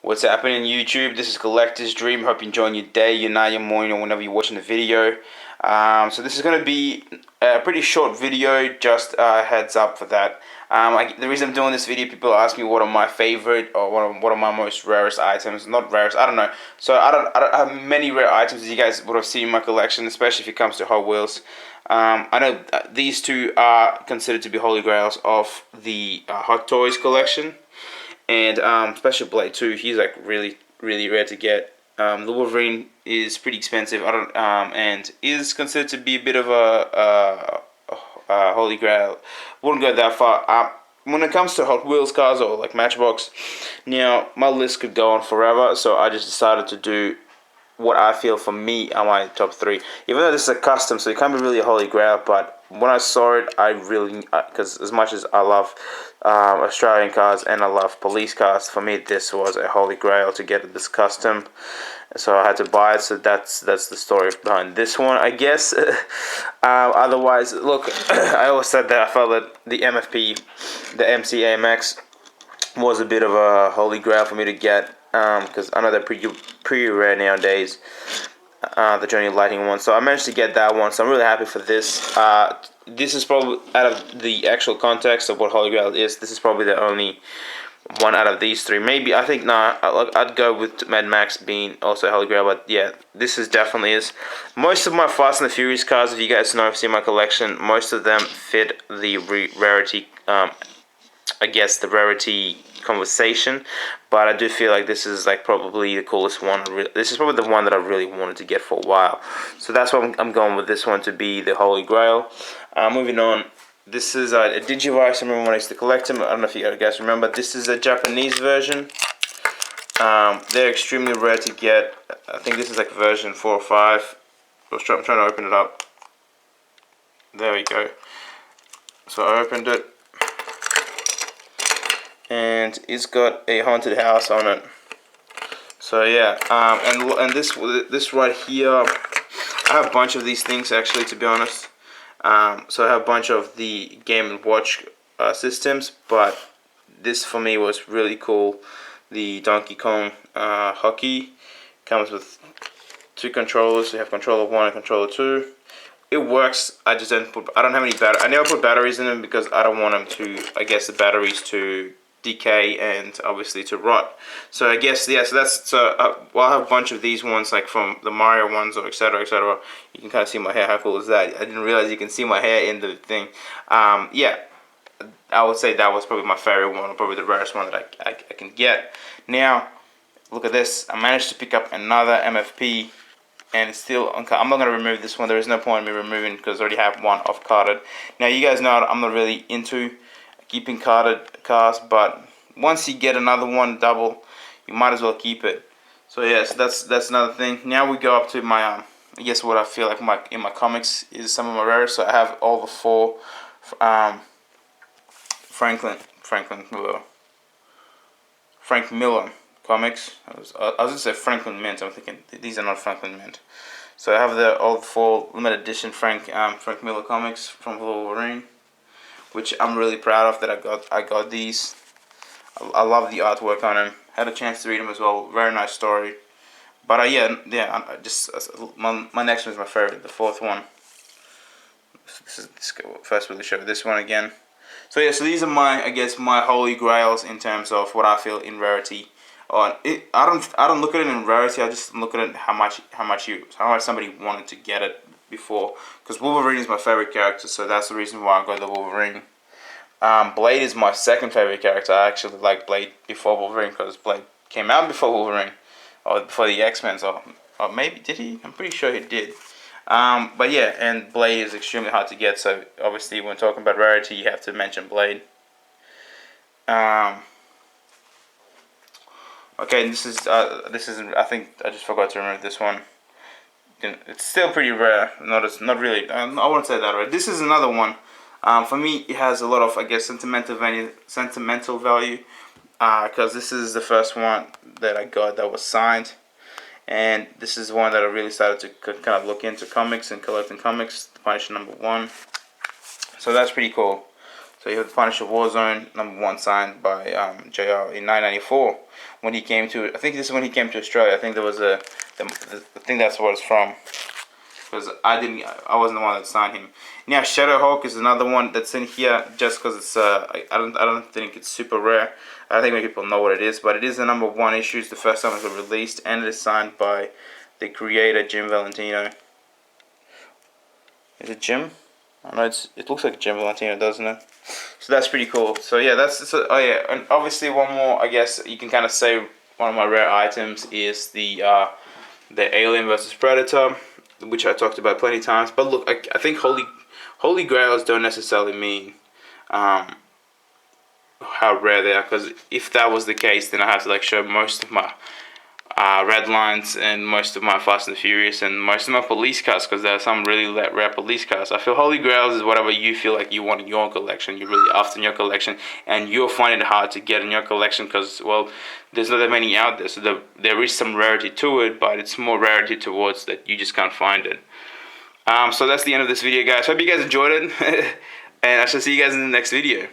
What's happening YouTube? This is CollectorsDream. Hope you're enjoying your day, your night, your morning, or whenever you're watching the video. So this is going to be a pretty short video, just heads up for that. The reason I'm doing this video, people ask me what are my favorite or what are my most rarest items. Not rarest, I don't know. So I don't have many rare items as you guys would have seen in my collection, especially if it comes to Hot Wheels. I know these two are considered to be Holy Grails of the Hot Toys collection. And Special Blade 2, he's like really rare to get. The Wolverine is pretty expensive. And is considered to be a bit of a Holy Grail. Wouldn't go that far. When it comes to Hot Wheels cars or like Matchbox, now my list could go on forever. So I just decided to do what I feel for me are my top 3. Even though this is a custom, so it can't be really a Holy Grail, but when I saw it, I really, because as much as I love Australian cars and I love police cars, for me this was a Holy Grail to get this custom. So I had to buy it. So that's the story behind this one, I guess. Otherwise, look, I always said that I felt that the MFP, the MCAMX, was a bit of a Holy Grail for me to get. Because I know they're pretty rare nowadays, the Johnny Lightning one. So I managed to get that one. So I'm really happy for this. This is probably, out of the actual context of what Holy Grail is, this is probably the only one out of these 3. Maybe, I think, I'd go with Mad Max being also Holy Grail. But yeah, this is definitely is. Most of my Fast and the Furious cars, if you guys know, I've seen my collection, most of them fit the rarity, I guess, the rarity conversation. But I do feel like this is like probably the coolest one. This is probably the one that I really wanted to get for a while. So that's why I'm going with this one to be the Holy Grail. Moving on. This is a Digivice. I remember when I used to collect them. I don't know if you guys remember. This is a Japanese version. They're extremely rare to get. I think this is like version 4 or 5. I'm trying to open it up. There we go. So I opened it. And it's got a haunted house on it. So yeah, and this right here, I have a bunch of these things actually, to be honest. So I have a bunch of the Game & Watch systems, but this for me was really cool. The Donkey Kong hockey comes with 2 controllers. So you have controller 1 and controller 2. It works. I just don't have any I never put batteries in them because I don't want them to, I guess, the batteries to decay and obviously to rot. So I guess, yeah, well, I have a bunch of these ones, like from the Mario ones, or etc. etc. You can kind of see my hair. How cool is that? I didn't realize you can see my hair in the thing. Yeah, I would say that was probably my favorite one, or probably the rarest one that I can get. Now look at this. I managed to pick up another MFP, and it's still okay. I'm not going to remove this one. There is no point in me removing because I already have one off carded. Now you guys know I'm not really into keeping carded cars, but once you get another one double, you might as well keep it. So yes, that's another thing. Now we go up to my I guess what I feel like in my comics is some of my rarest. So I have all the 4 Frank Miller comics. I was gonna say Franklin Mint. I'm thinking these are not Franklin Mint. So I have all the 4 limited edition Frank Miller comics from Wolverine, which I'm really proud of that I got these. I love the artwork on them. Had a chance to read them as well. Very nice story. But my next one is my favorite, the 4th one. First we'll show this one again. So yeah, so these are my Holy Grails in terms of what I feel in rarity. I don't look at it in rarity. I just look at it how much somebody wanted to get it before, because Wolverine is my favorite character, so that's the reason why I got the Wolverine. Blade is my second favorite character. I actually like Blade before Wolverine because Blade came out before Wolverine, or before the X-Men, or maybe did he? I'm pretty sure he did. But yeah, and Blade is extremely hard to get, so obviously when talking about rarity, you have to mention Blade. Okay, this is I think I just forgot to remove this one. It's still pretty rare. Not really. I won't say that rare. This is another one. For me, it has a lot of, I guess, sentimental value. Because this is the first one that I got that was signed, and this is one that I really started to kind of look into comics and collecting comics. The Punisher #1. So that's pretty cool. So you have the Punisher Warzone #1 signed by JR in 1994 when he came to. I think this is when he came to Australia. I think there was I think that's what it's from. Because I wasn't the one that signed him. Now Shadow Hulk is another one that's in here just because it's I don't think it's super rare. I don't think many people know what it is, but it is the #1 issue. It's the first time it was released, and it is signed by the creator Jim Valentino. Is it Jim? I know it looks like Jim Valentino, doesn't it? So that's pretty cool. So yeah, oh yeah, and obviously one more. I guess you can kind of say one of my rare items is the Alien vs Predator, which I talked about plenty of times. But look, I think Holy Grails don't necessarily mean how rare they are, because if that was the case, then I have to like show most of my red lines and most of my Fast and Furious and most of my police cars, because there are some really rare police cars. I feel Holy Grails is whatever you feel like you want in your collection. You're really after in your collection, and you'll find it hard to get in your collection because, well, there's not that many out there. So there is some rarity to it, but it's more rarity towards that you just can't find it. So that's the end of this video, guys. Hope you guys enjoyed it, and I shall see you guys in the next video.